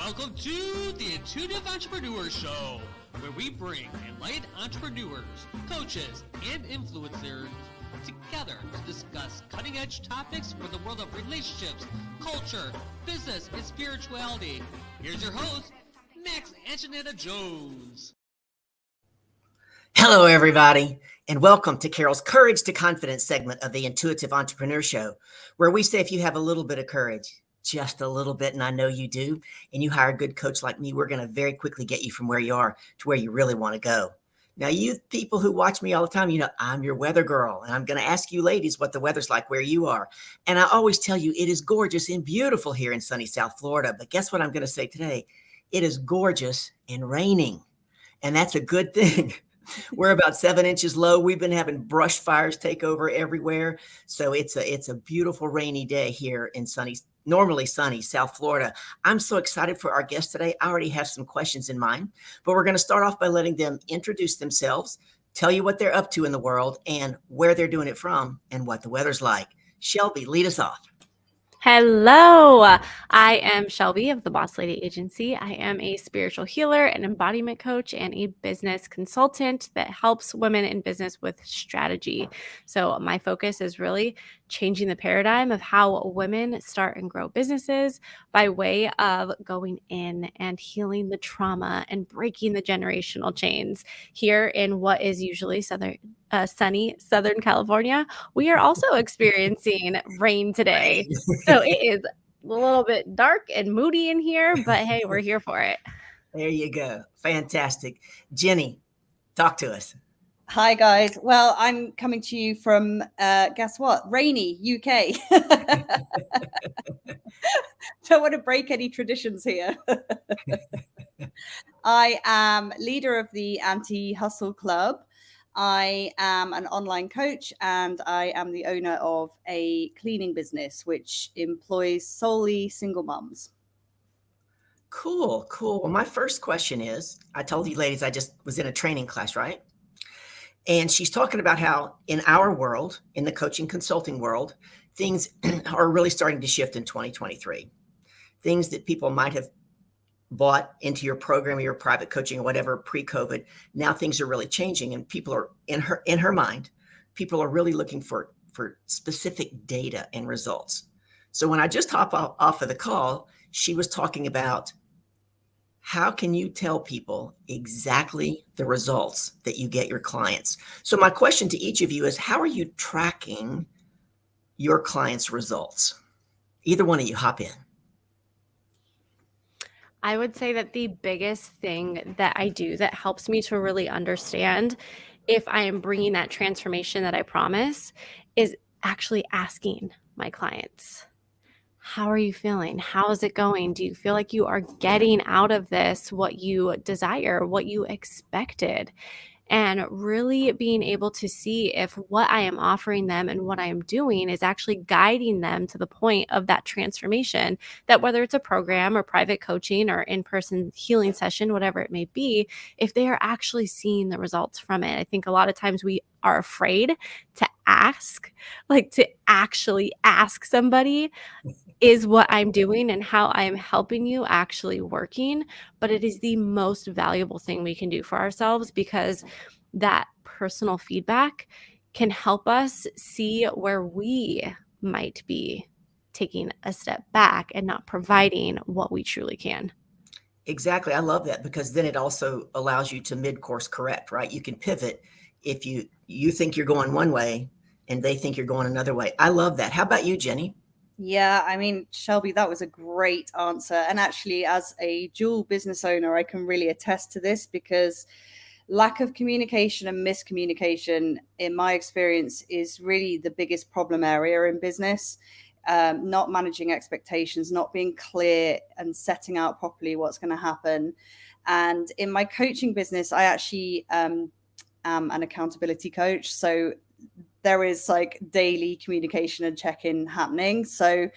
Welcome to the Intuitive Entrepreneur Show, where we bring enlightened entrepreneurs, coaches, and influencers together to discuss cutting-edge topics for the world of relationships, culture, business, and spirituality. Here's your host, Max Antonetta Jones. Hello, everybody, and welcome to Carol's Courage to Confidence segment of the Intuitive Entrepreneur Show, where we say if you have a little bit of courage, just a little bit, and I know you do, and you hire a good coach like me, we're going to very quickly get you from where you are to where you really want to go. Now, you people who watch me all the time, you know, I'm your weather girl, and I'm going to ask you ladies what the weather's like where you are. And I always tell you it is gorgeous and beautiful here in sunny South Florida. But guess what I'm going to say today? It is gorgeous and raining, and that's a good thing. We're about 7 inches low. We've been having brush fires take over everywhere. So it's a beautiful rainy day here in normally sunny South Florida. I'm so excited for our guest today. I already have some questions in mind, but we're going to start off by letting them introduce themselves, tell you what they're up to in the world and where they're doing it from and what the weather's like. Shelby, lead us off. Hello, I am Shelby of the Boss Lady Agency. I am a spiritual healer, an embodiment coach, and a business consultant that helps women in business with strategy. So my focus is really changing the paradigm of how women start and grow businesses by way of going in and healing the trauma and breaking the generational chains. Here in what is usually sunny Southern California, we are also experiencing rain today. So it is a little bit dark and moody in here, but hey, we're here for it. There you go. Fantastic. Ginny, talk to us. Hi, guys. Well, I'm coming to you from, guess what? Rainy, UK. Don't want to break any traditions here. I am leader of the Anti-Hustle Club. I am an online coach, and I am the owner of a cleaning business, which employs solely single moms. Cool. Well, my first question is, I told you ladies, I just was in a training class, right? And she's talking about how in our world, in the coaching consulting world, things are really starting to shift in 2023. Things that people might have bought into your program or your private coaching or whatever pre-COVID, now things are really changing, and people are in her mind, people are really looking for specific data and results. So when I just hop off of the call, she was talking about how can you tell people exactly the results that you get your clients? So my question to each of you is, how are you tracking your clients' results? Either one of you, hop in. I would say that the biggest thing that I do that helps me to really understand if I am bringing that transformation that I promise is actually asking my clients, how are you feeling? How is it going? Do you feel like you are getting out of this what you desire, what you expected? And really being able to see if what I am offering them and what I am doing is actually guiding them to the point of that transformation, that whether it's a program or private coaching or in-person healing session, whatever it may be, if they are actually seeing the results from it. I think a lot of times we are afraid to ask, like to actually ask somebody, is what I'm doing and how I'm helping you actually working? But it is the most valuable thing we can do for ourselves, because that personal feedback can help us see where we might be taking a step back and not providing what we truly can. Exactly. I love that, because then it also allows you to mid-course correct, right? You can pivot if you think you're going one way and they think you're going another way. I love that. How about you, Jenny? Yeah, I mean, Shelby, that was a great answer. And actually, as a dual business owner, I can really attest to this, because lack of communication and miscommunication, in my experience, is really the biggest problem area in business. Not managing expectations, not being clear and setting out properly what's going to happen. And in my coaching business, I actually am an accountability coach. So there is like daily communication and check-in happening. So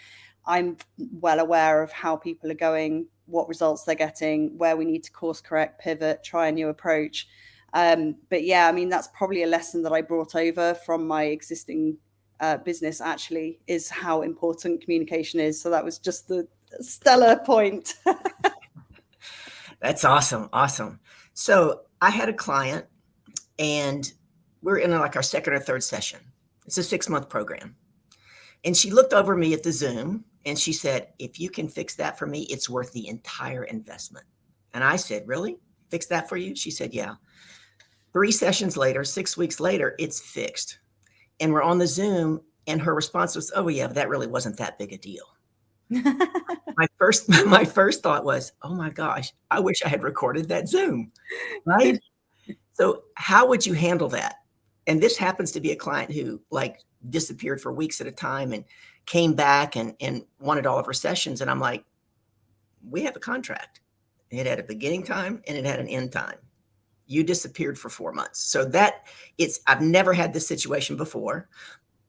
I'm well aware of how people are going, what results they're getting, where we need to course correct, pivot, try a new approach. But yeah, I mean, that's probably a lesson that I brought over from my existing business, actually, is how important communication is. So that was just the stellar point. That's awesome. Awesome. So I had a client and we're in like our second or third session. It's a 6-month program. And she looked over me at the Zoom and she said, if you can fix that for me, it's worth the entire investment. And I said, really? Fix that for you? She said, yeah. 3 sessions later, 6 weeks later, it's fixed. And we're on the Zoom and her response was, oh yeah, that really wasn't that big a deal. my first thought was, oh my gosh, I wish I had recorded that Zoom, right? So how would you handle that? And this happens to be a client who like disappeared for weeks at a time and came back and wanted all of her sessions. And I'm like, we have a contract. It had a beginning time and it had an end time. You disappeared for 4 months. So I've never had this situation before,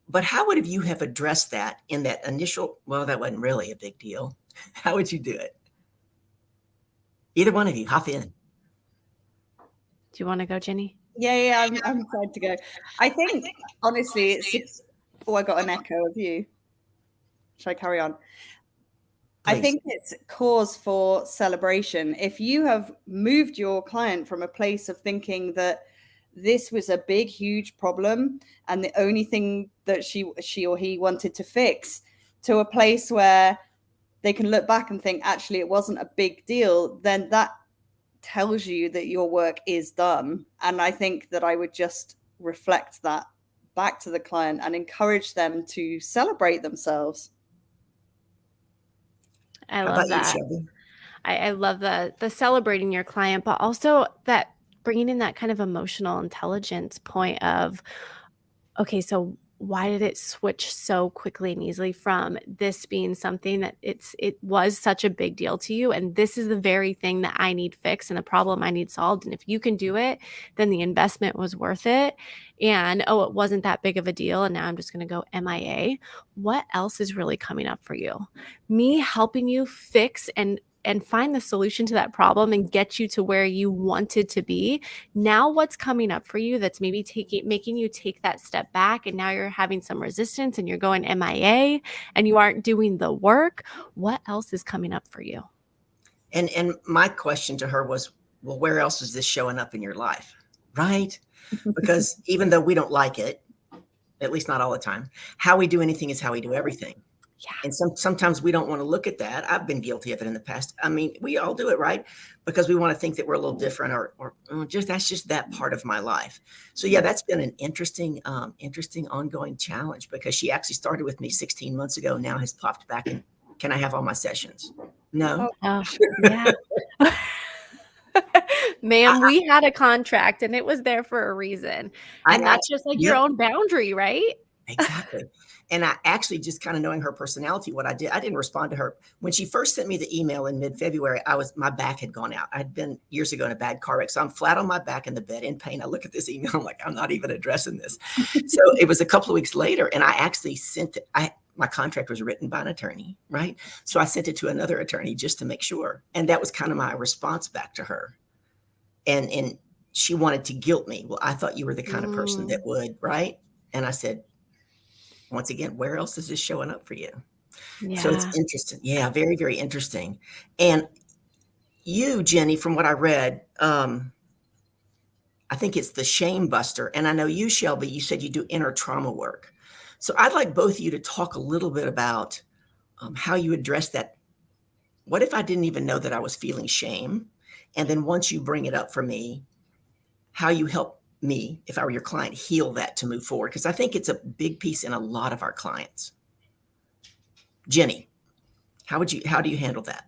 but how would you have addressed that in that initial, well, that wasn't really a big deal. How would you do it? Either one of you, hop in. Do you want to go, Ginny? Yeah, I'm excited to go. I think, honestly, I got an echo of you. Shall I carry on? Please. I think it's cause for celebration. If you have moved your client from a place of thinking that this was a big, huge problem and the only thing that she or he wanted to fix, to a place where they can look back and think, actually, it wasn't a big deal, then that tells you that your work is done. And I think that I would just reflect that back to the client and encourage them to celebrate themselves. I love that. I love the celebrating your client, but also that bringing in that kind of emotional intelligence point of, okay, so why did it switch so quickly and easily from this being something that it was such a big deal to you, and this is the very thing that I need fixed and the problem I need solved, and if you can do it, then the investment was worth it. And it wasn't that big of a deal, and now I'm just going to go MIA. What else is really coming up for you? Me helping you fix and find the solution to that problem and get you to where you wanted to be. Now what's coming up for you that's maybe making you take that step back, and now you're having some resistance and you're going MIA and you aren't doing the work. What else is coming up for you? And my question to her was, well, where else is this showing up in your life? Right? Because even though we don't like it, at least not all the time, how we do anything is how we do everything. Yeah. And sometimes we don't want to look at that. I've been guilty of it in the past. I mean, we all do it, right? Because we want to think that we're a little different or that's just that part of my life. So yeah, that's been an interesting ongoing challenge, because she actually started with me 16 months ago, now has popped back in. Can I have all my sessions? No. Oh, yeah. Ma'am, we had a contract and it was there for a reason. And that's just like your own boundary, right? Exactly. And I actually, just kind of knowing her personality, what I didn't respond to her. When she first sent me the email in mid-February, my back had gone out. I'd been years ago in a bad car wreck. So I'm flat on my back in the bed in pain. I look at this email, I'm like, I'm not even addressing this. So it was a couple of weeks later, and I actually sent it. My contract was written by an attorney, right? So I sent it to another attorney just to make sure. And that was kind of my response back to her. And she wanted to guilt me. Well, I thought you were the kind of person that would, right? And I said, once again, where else is this showing up for you? Yeah. So it's interesting. Yeah, very, very interesting. And you, Jenny, from what I read, I think it's the shame buster. And I know you, Shelby, you said you do inner trauma work. So I'd like both of you to talk a little bit about how you address that. What if I didn't even know that I was feeling shame? And then once you bring it up for me, how you help me, if I were your client, heal that to move forward. Because I think it's a big piece in a lot of our clients. Jenny, how do you handle that?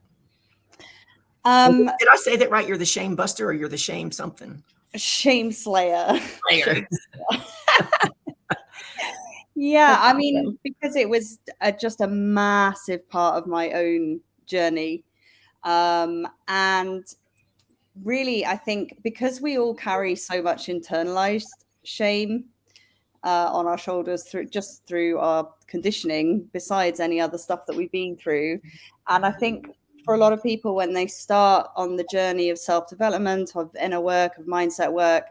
Did I say that right? You're the shame buster, or you're the shame something? Shame slayer. Slayer. Yeah, I mean, because it was just a massive part of my own journey. And really, I think because we all carry so much internalized shame on our shoulders through our conditioning, besides any other stuff that we've been through. And I think for a lot of people, when they start on the journey of self-development, of inner work, of mindset work,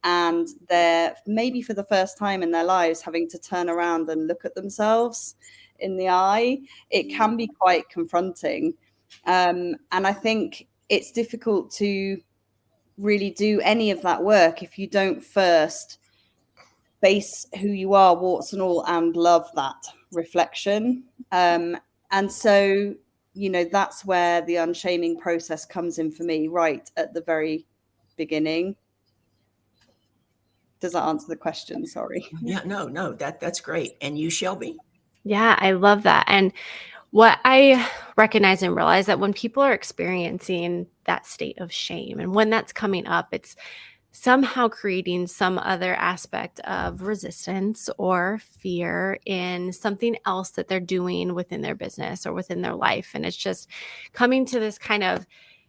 and they're maybe for the first time in their lives having to turn around and look at themselves in the eye, it can be quite confronting. And I think it's difficult to really do any of that work if you don't first face who you are, warts and all, and love that reflection. And so, you know, that's where the unshaming process comes in for me, right at the very beginning. Does that answer the question? Sorry. Yeah, no, that's great. And you, Shelby? Yeah, I love that. And what I recognize and realize that when people are experiencing that state of shame and when that's coming up, it's somehow creating some other aspect of resistance or fear in something else that they're doing within their business or within their life. And it's just coming to this kind of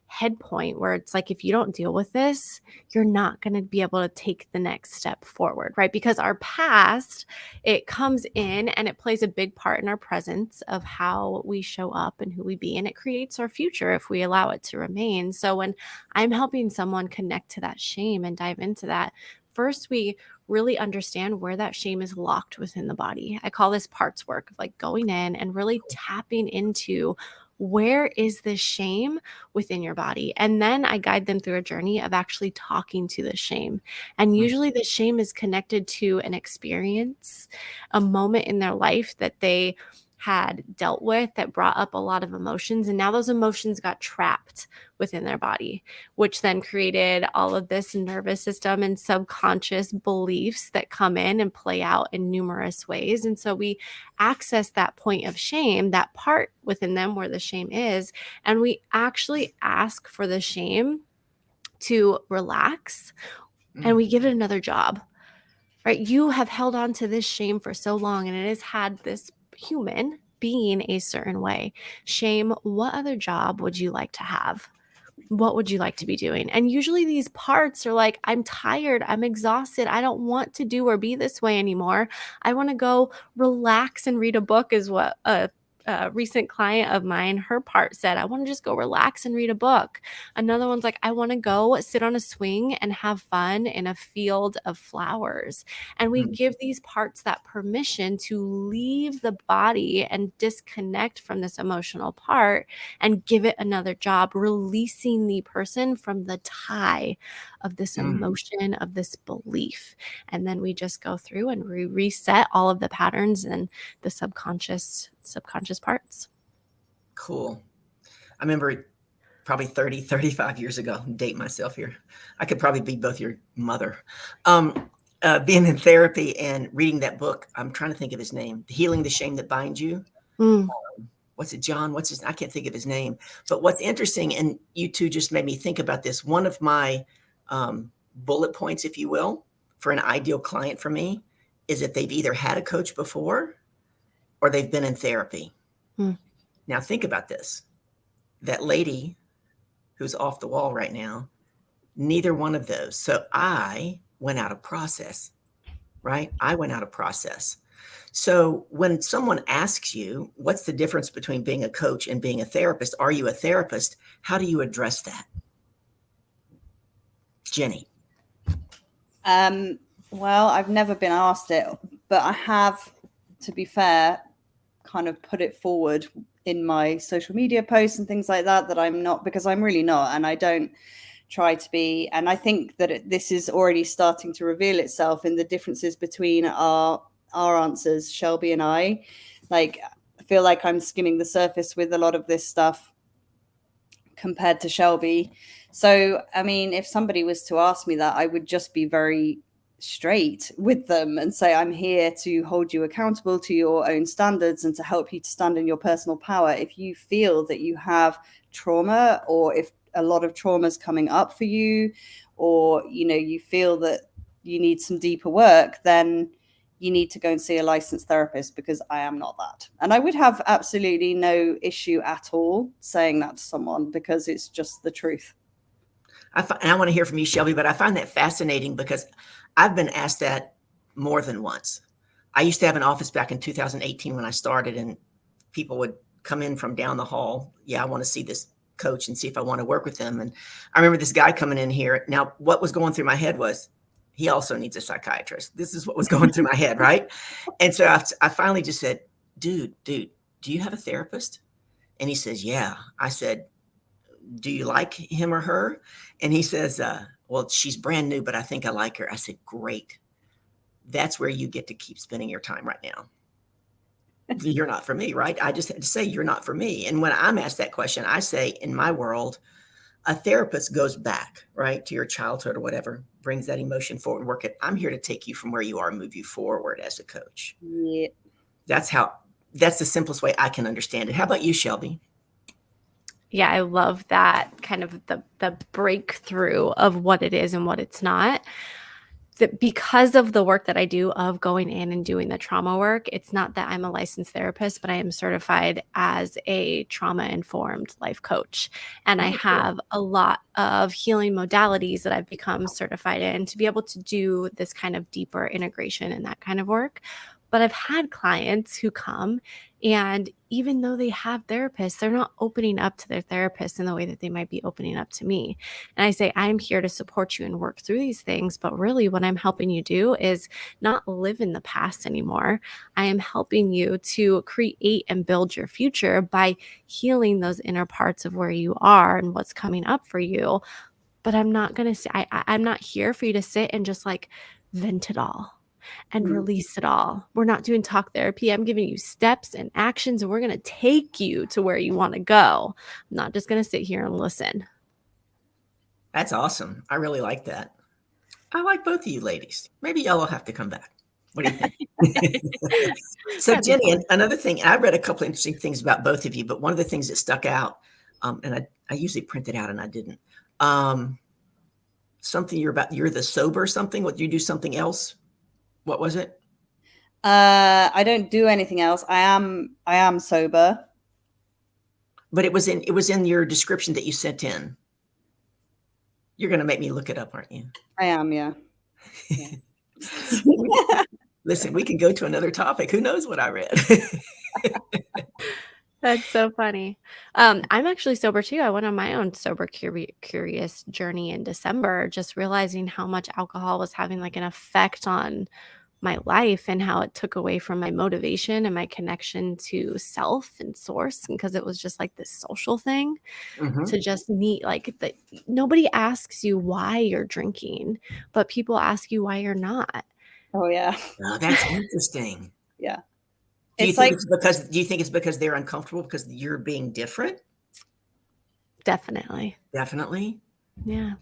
head point where it's like, if you don't deal with this, you're not going to be able to take the next step forward, right? Because our past, it comes in and it plays a big part in our presence of how we show up and who we be. And it creates our future if we allow it to remain. So when I'm helping someone connect to that shame and dive into that, first we really understand where that shame is locked within the body. I call this parts work, of like going in and really tapping into where is this shame within your body? And then I guide them through a journey of actually talking to the shame. And usually the shame is connected to an experience, a moment in their life that they had dealt with that brought up a lot of emotions. And now those emotions got trapped within their body, which then created all of this nervous system and subconscious beliefs that come in and play out in numerous ways. And so we access that point of shame, that part within them where the shame is, and we actually ask for the shame to relax and we give it another job. Right? You have held on to this shame for so long and it has had this human being a certain way. Shame, what other job would you like to have? What would you like to be doing? And usually these parts are like, I'm tired, I'm exhausted, I don't want to do or be this way anymore. I want to go relax and read a book, is what a recent client of mine, her part said. I want to just go relax and read a book. Another one's like, I want to go sit on a swing and have fun in a field of flowers. And we give these parts that permission to leave the body and disconnect from this emotional part and give it another job, releasing the person from the tie of this emotion, of this belief. And then we just go through and we reset all of the patterns and the subconscious parts. Cool. I remember probably 30, 35 years ago, date myself here. I could probably be both your mother. Being in therapy and reading that book, I'm trying to think of his name, Healing the Shame That Binds You. What's it, John? I can't think of his name. But what's interesting, and you two just made me think about this, one of my bullet points, if you will, for an ideal client for me is that they've either had a coach before or they've been in therapy. Now think about this. That lady who's off the wall right now, neither one of those. So I went out of process, right? I went out of process. So when someone asks you, what's the difference between being a coach and being a therapist? Are you a therapist? How do you address that? Ginny. Well, I've never been asked it, but I have, to be fair, kind of put it forward in my social media posts and things like that I'm not, because I'm really not, and I don't try to be. And I think that this is already starting to reveal itself in the differences between our answers, Shelby and I. Like, I feel like I'm skimming the surface with a lot of this stuff compared to Shelby. So, I mean, if somebody was to ask me that, I would just be very straight with them and say, I'm here to hold you accountable to your own standards and to help you to stand in your personal power. If you feel that you have trauma, or if a lot of trauma is coming up for you, or, you know, you feel that you need some deeper work, then you need to go and see a licensed therapist, because I am not that. And I would have absolutely no issue at all saying that to someone, because it's just the truth. And I want to hear from you, Shelby, but I find that fascinating because I've been asked that more than once. I used to have an office back in 2018 when I started, and people would come in from down the hall. Yeah, I want to see this coach and see if I want to work with them. And I remember this guy coming in here. Now, what was going through my head was, he also needs a psychiatrist. This is what was going through my head, right? And so I finally just said, dude, do you have a therapist? And he says, yeah. I said, do you like him or her? And he says, well, she's brand new, but I think I like her. I said, great. That's where you get to keep spending your time right now. You're not for me, right? I just had to say, you're not for me. And when I'm asked that question, I say, in my world, a therapist goes back, right, to your childhood or whatever, brings that emotion forward and work it. I'm here to take you from where you are and move you forward as a coach. Yeah. That's the simplest way I can understand it. How about you, Shelby? Yeah, I love that kind of the breakthrough of what it is and what it's not. That because of the work that I do of going in and doing the trauma work, it's not that I'm a licensed therapist, but I am certified as a trauma-informed life coach. And I have a lot of healing modalities that I've become certified in to be able to do this kind of deeper integration and that kind of work. But I've had clients who come, and even though they have therapists, they're not opening up to their therapist in the way that they might be opening up to me. And I say, I'm here to support you and work through these things. But really, what I'm helping you do is not live in the past anymore. I am helping you to create and build your future by healing those inner parts of where you are and what's coming up for you. But I'm not going to say, I'm not here for you to sit and just like vent it all and release it all. We're not doing talk therapy. I'm giving you steps and actions, and we're going to take you to where you want to go. I'm not just going to sit here and listen. That's awesome. I really like that. I like both of you ladies. Maybe y'all will have to come back. What do you think? So Jenny, another thing, I read a couple of interesting things about both of you, but one of the things that stuck out, and I usually print it out and I didn't, something you're the sober something. What, you do something else? What was it? I don't do anything else. I am sober. But it was in your description that you sent in. You're going to make me look it up, aren't you? I am, yeah. Listen, we can go to another topic. Who knows what I read? That's so funny. I'm actually sober too. I went on my own sober curious journey in December, just realizing how much alcohol was having like an effect on my life and how it took away from my motivation and my connection to self and source. And because it was just like this social thing to just meet, like nobody asks you why you're drinking, but people ask you why you're not. Oh yeah. Oh, that's interesting. Yeah. Do you think it's because they're uncomfortable because you're being different? Definitely. Yeah.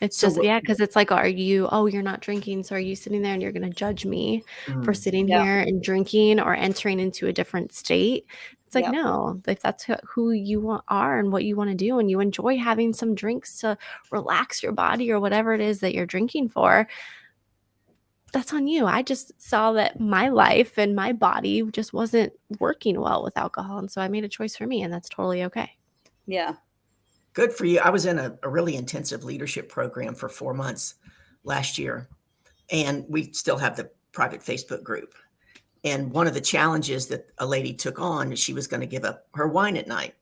It's just, because it's like, you're not drinking. So are you sitting there and you're going to judge me for sitting here and drinking or entering into a different state? It's like, no, if that's who you are and what you want to do, and you enjoy having some drinks to relax your body or whatever it is that you're drinking for, that's on you. I just saw that my life and my body just wasn't working well with alcohol. And so I made a choice for me, and that's totally okay. Yeah. Good for you. I was in a really intensive leadership program for 4 months last year, and we still have the private Facebook group. And one of the challenges that a lady took on is she was going to give up her wine at night.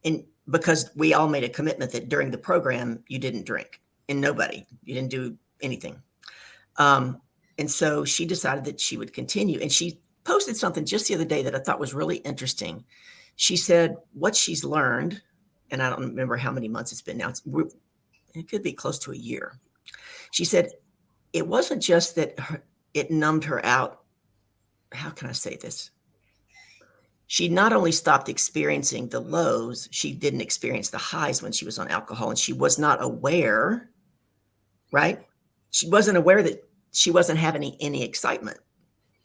And because we all made a commitment that during the program, you didn't drink, and you didn't do anything. And so she decided that she would continue. And she posted something just the other day that I thought was really interesting. She said what she's learned, and I don't remember how many months it's been now. It could be close to a year. She said it wasn't just that it numbed her out. How can I say this? She not only stopped experiencing the lows, she didn't experience the highs when she was on alcohol. And she was not aware, right? She wasn't aware that she wasn't having any excitement.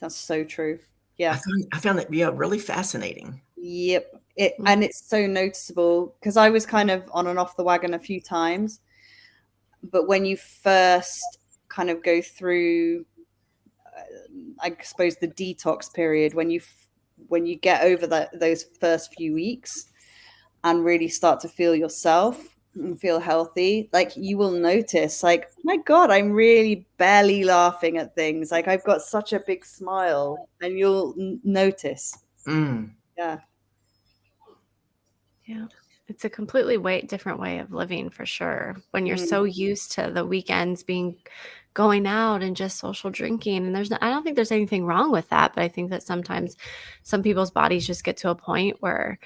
That's so true. Yeah. I found that really fascinating. Yep. And it's so noticeable because I was kind of on and off the wagon a few times. But when you first kind of go through, I suppose, the detox period, when you get over those first few weeks and really start to feel yourself and feel healthy, like you will notice, like, my God, I'm really barely laughing at things. Like I've got such a big smile, and you'll notice. Yeah. Yeah. It's a completely different way of living for sure. When you're so used to the weekends going out and just social drinking, and I don't think there's anything wrong with that, but I think that sometimes some people's bodies just get to a point where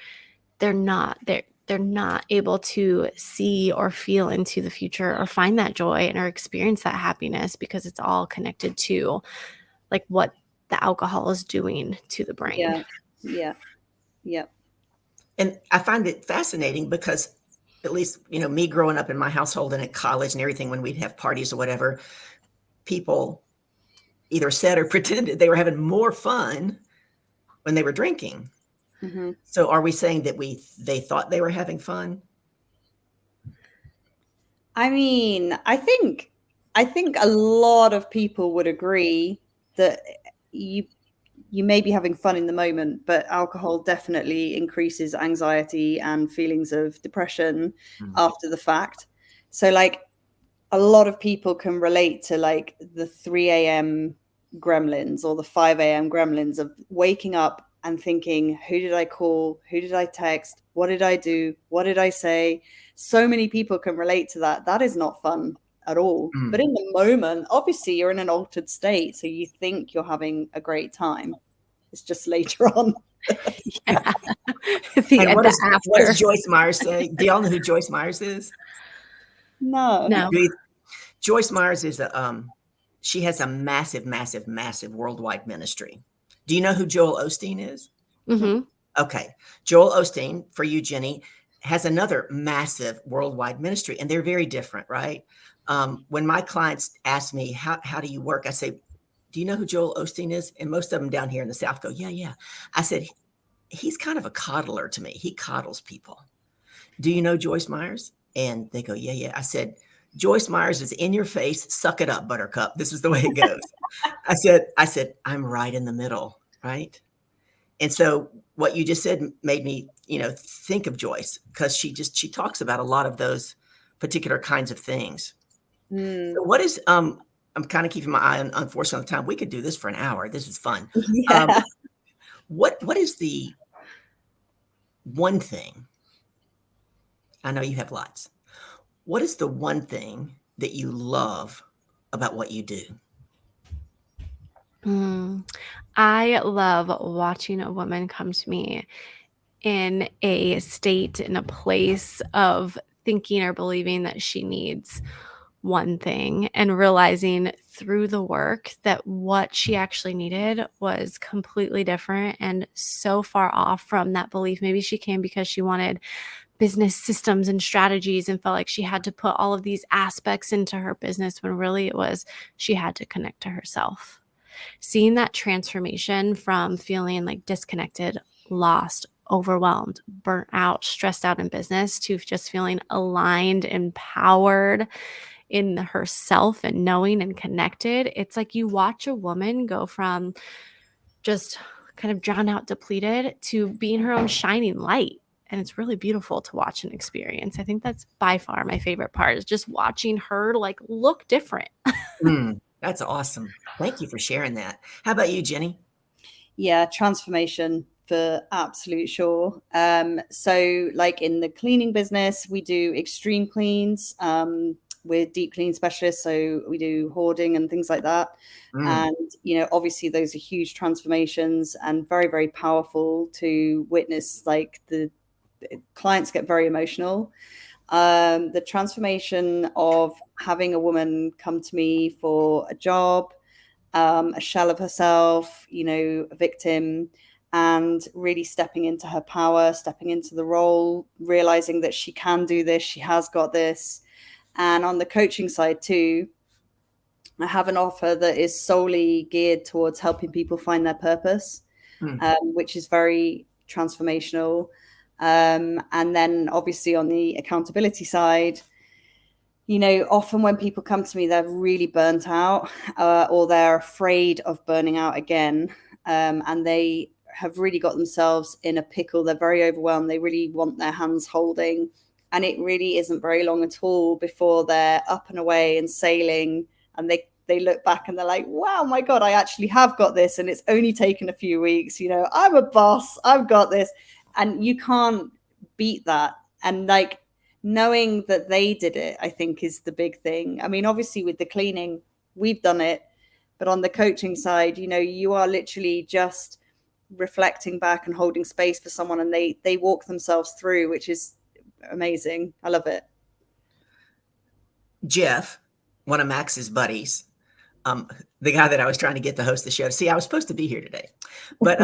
they're not able to see or feel into the future or find that joy and or experience that happiness, because it's all connected to like what the alcohol is doing to the brain. Yeah. And I find it fascinating because, at least, me growing up in my household and at college and everything, when we'd have parties or whatever, people either said or pretended they were having more fun when they were drinking. Mm-hmm. So are we saying that they thought they were having fun? I mean, I think a lot of people would agree that you may be having fun in the moment, but alcohol definitely increases anxiety and feelings of depression after the fact. So like a lot of people can relate to like the 3 a.m. gremlins or the 5 a.m. gremlins of waking up and thinking, who did I call? Who did I text? What did I do? What did I say? So many people can relate to that. That is not fun at all. But in the moment, obviously you're in an altered state. So you think you're having a great time. It's just later on. Yeah. And what does Joyce Myers say? Do y'all know who Joyce Myers is? No. Joyce Myers is she has a massive, massive, massive worldwide ministry. Do you know who Joel Osteen is? Mm-hmm. Okay. Joel Osteen, for you, Ginny, has another massive worldwide ministry, and they're very different, right? When my clients ask me, how do you work? I say, do you know who Joel Osteen is? And most of them down here in the South go, yeah. I said, he's kind of a coddler to me. He coddles people. Do you know Joyce Myers? And they go, yeah. I said, Joyce Myers is in your face. Suck it up, buttercup. This is the way it goes. I said, I'm right in the middle, right? And so what you just said made me, think of Joyce, because she talks about a lot of those particular kinds of things. So what is, I'm kind of keeping my eye on, unfortunately, on time. We could do this for an hour. This is fun. Yeah. What is the one thing? I know you have lots. What is the one thing that you love about what you do? I love watching a woman come to me in a state, in a place of thinking or believing that she needs one thing, and realizing through the work that what she actually needed was completely different and so far off from that belief. Maybe she came because she wanted business systems and strategies and felt like she had to put all of these aspects into her business, when really it was she had to connect to herself. Seeing that transformation from feeling like disconnected, lost, overwhelmed, burnt out, stressed out in business, to just feeling aligned, empowered in herself and knowing and connected. It's like you watch a woman go from just kind of drowned out, depleted, to being her own shining light. And it's really beautiful to watch and experience. I think that's by far my favorite part, is just watching her like look different. That's awesome. Thank you for sharing that. How about you, Ginny? Yeah, transformation for absolute sure. So like in the cleaning business, we do extreme cleans. We're deep clean specialists, so we do hoarding and things like that. And, obviously those are huge transformations and very, very powerful to witness. Like the clients get very emotional. The transformation of having a woman come to me for a job, a shell of herself, a victim, and really stepping into her power, stepping into the role, realizing that she can do this, she has got this. And on the coaching side too, I have an offer that is solely geared towards helping people find their purpose, which is very transformational. And then obviously on the accountability side, often when people come to me, they're really burnt out, or they're afraid of burning out again. And they have really got themselves in a pickle. They're very overwhelmed. They really want their hands holding. And it really isn't very long at all before they're up and away and sailing. And they look back and they're like, wow, my God, I actually have got this. And it's only taken a few weeks. I'm a boss. I've got this. And you can't beat that. And like, knowing that they did it, I think, is the big thing. I mean, obviously with the cleaning, we've done it. But on the coaching side, you are literally just reflecting back and holding space for someone, and they walk themselves through, which is amazing. I love it. Jeff, one of Max's buddies, the guy that I was trying to get to host the show. See, I was supposed to be here today, but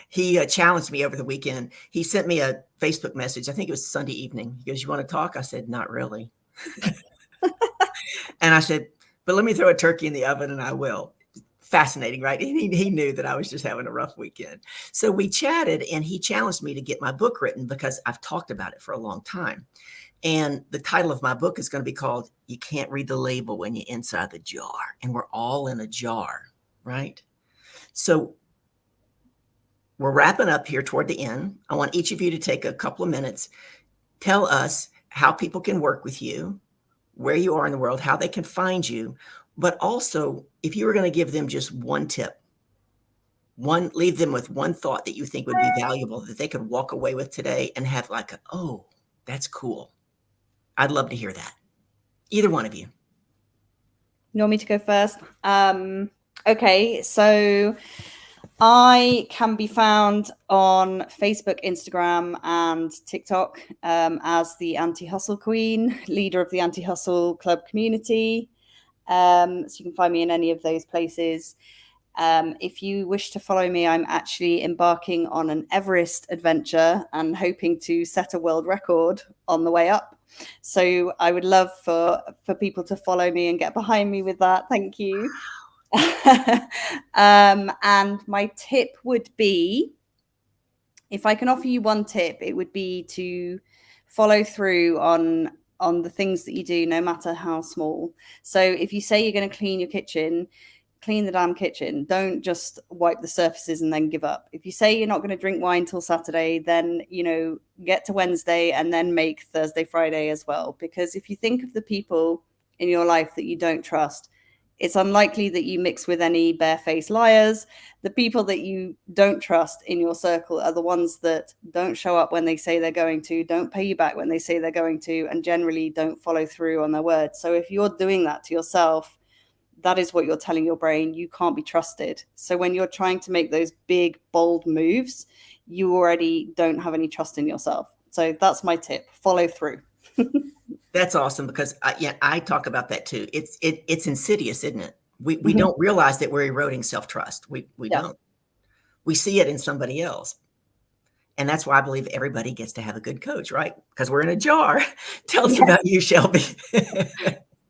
he challenged me over the weekend. He sent me a Facebook message. I think it was Sunday evening. He goes, "You want to talk?" I said, "Not really." And I said, "But let me throw a turkey in the oven and I will." Fascinating, right? And he knew that I was just having a rough weekend. So we chatted and he challenged me to get my book written because I've talked about it for a long time. And the title of my book is going to be called "You Can't Read the Label When You're Inside the Jar." And we're all in a jar, right? So we're wrapping up here toward the end. I want each of you to take a couple of minutes. Tell us how people can work with you, where you are in the world, how they can find you. But also, if you were going to give them just one tip, leave them with one thought that you think would be valuable that they could walk away with today and have like, "Oh, that's cool." I'd love to hear that. Either one of you. You want me to go first? Okay, so I can be found on Facebook, Instagram, and TikTok as the Anti-Hustle Queen, leader of the Anti-Hustle Club community. So you can find me in any of those places. If you wish to follow me, I'm actually embarking on an Everest adventure and hoping to set a world record on the way up. So I would love for people to follow me and get behind me with that. Thank you. And my tip would be, if I can offer you one tip, it would be to follow through on the things that you do, no matter how small. So if you say you're going to clean your kitchen, clean the damn kitchen. Don't just wipe the surfaces and then give up. If you say you're not going to drink wine till Saturday, then, get to Wednesday and then make Thursday, Friday as well. Because if you think of the people in your life that you don't trust, it's unlikely that you mix with any barefaced liars. The people that you don't trust in your circle are the ones that don't show up when they say they're going to, don't pay you back when they say they're going to, and generally don't follow through on their word. So if you're doing that to yourself, that is what you're telling your brain. You can't be trusted. So when you're trying to make those big, bold moves, you already don't have any trust in yourself. So that's my tip. Follow through. That's awesome, because I talk about that too. It's insidious, isn't it? We don't realize that we're eroding self-trust. We don't. We see it in somebody else. And that's why I believe everybody gets to have a good coach, right? Because we're in a jar. Tell us about you, Shelby.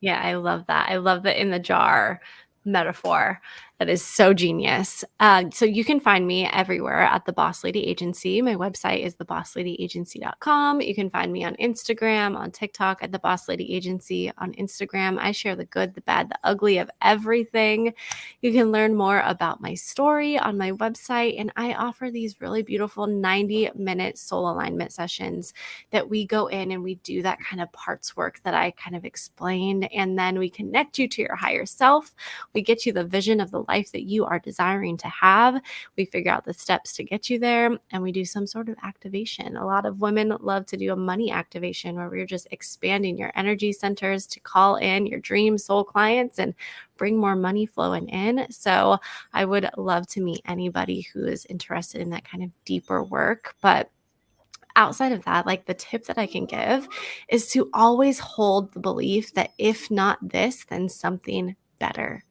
Yeah, I love that. I love the in the jar metaphor. That is so genius. So you can find me everywhere at The Boss Lady Agency. My website is thebosslady.agency.com. You can find me on Instagram, on TikTok at The Boss Lady Agency. On Instagram, I share the good, the bad, the ugly of everything. You can learn more about my story on my website. And I offer these really beautiful 90-minute soul alignment sessions that we go in and we do that kind of parts work that I kind of explained. And then we connect you to your higher self. We get you the vision of the life that you are desiring to have. We figure out the steps to get you there, and we do some sort of activation. A lot of women love to do a money activation where we're just expanding your energy centers to call in your dream soul clients and bring more money flowing in. So I would love to meet anybody who is interested in that kind of deeper work. But outside of that, like, the tip that I can give is to always hold the belief that if not this, then something better.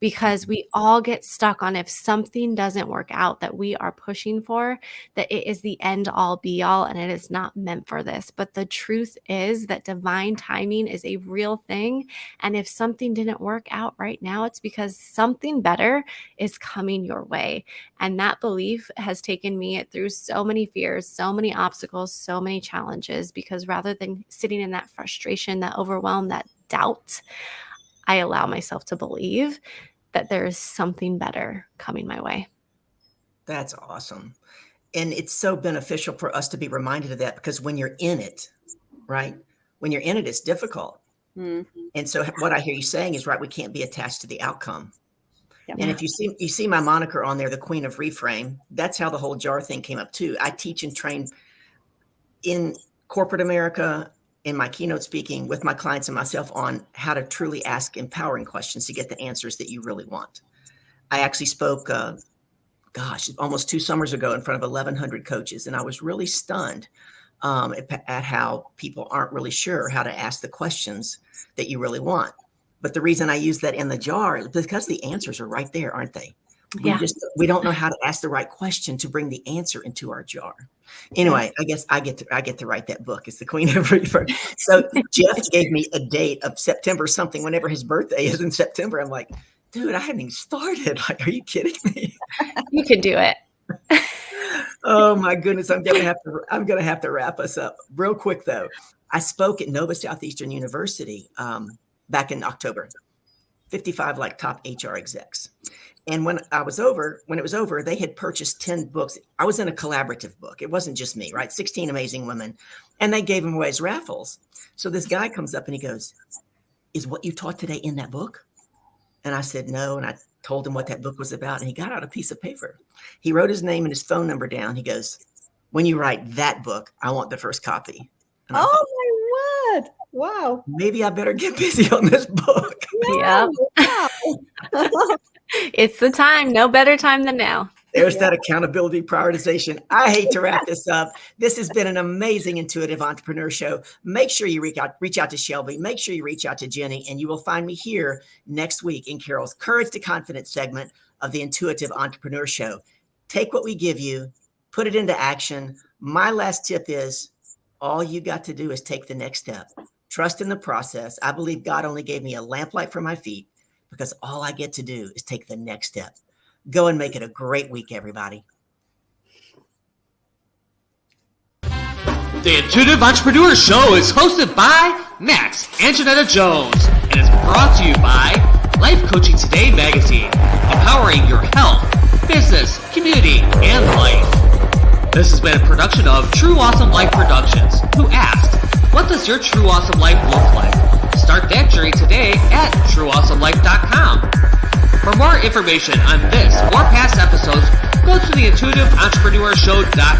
Because we all get stuck on, if something doesn't work out that we are pushing for, that it is the end all be all and it is not meant for this. But the truth is that divine timing is a real thing. And if something didn't work out right now, it's because something better is coming your way. And that belief has taken me through so many fears, so many obstacles, so many challenges, because rather than sitting in that frustration, that overwhelm, that doubt, I allow myself to believe that there is something better coming my way. That's awesome. And it's so beneficial for us to be reminded of that, because when you're in it, right? When you're in it, it's difficult. Mm-hmm. And so what I hear you saying is, right, we can't be attached to the outcome. Yep. And if you see my moniker on there, the Queen of Reframe, that's how the whole jar thing came up too. I teach and train in corporate America, in my keynote speaking with my clients and myself, on how to truly ask empowering questions to get the answers that you really want. I actually spoke, almost 2 summers ago in front of 1,100 coaches, and I was really stunned at how people aren't really sure how to ask the questions that you really want. But the reason I use that in the jar is because the answers are right there, aren't they? We don't know how to ask the right question to bring the answer into our jar. Anyway, I guess I get to write that book. It's the Queen of Reframe. So Jeff gave me a date of September something, whenever his birthday is in September. I'm like, dude, I haven't even started. Like, are you kidding me? You can do it. Oh my goodness, I'm gonna have to wrap us up real quick though. I spoke at Nova Southeastern University back in October. 55 like top HR execs. And when it was over, they had purchased 10 books. I was in a collaborative book. It wasn't just me, right? 16 amazing women. And they gave them away as raffles. So this guy comes up and he goes, "Is what you taught today in that book?" And I said, "No." And I told him what that book was about. And he got out a piece of paper. He wrote his name and his phone number down. He goes, "When you write that book, I want the first copy." And I thought, my word. Wow. maybe I better get busy on this book. Yeah. Wow. It's the time. No better time than now. There's that accountability prioritization. I hate to wrap this up. This has been an amazing Intuitive Entrepreneur Show. Make sure you reach out to Shelby. Make sure you reach out to Jenny, and you will find me here next week in Carol's Courage to Confidence segment of the Intuitive Entrepreneur Show. Take what we give you, put it into action. My last tip is all you got to do is take the next step. Trust in the process. I believe God only gave me a lamplight for my feet because all I get to do is take the next step. Go and make it a great week, everybody. The Intuitive Entrepreneur Show is hosted by Max and Janetta Jones and is brought to you by Life Coaching Today magazine, empowering your health, business, community, and life. This has been a production of True Awesome Life Productions, who asked, what does your true awesome life look like? Start that journey today at trueawesomelife.com. For more information on this or past episodes, go to theintuitiveentrepreneurshow.com.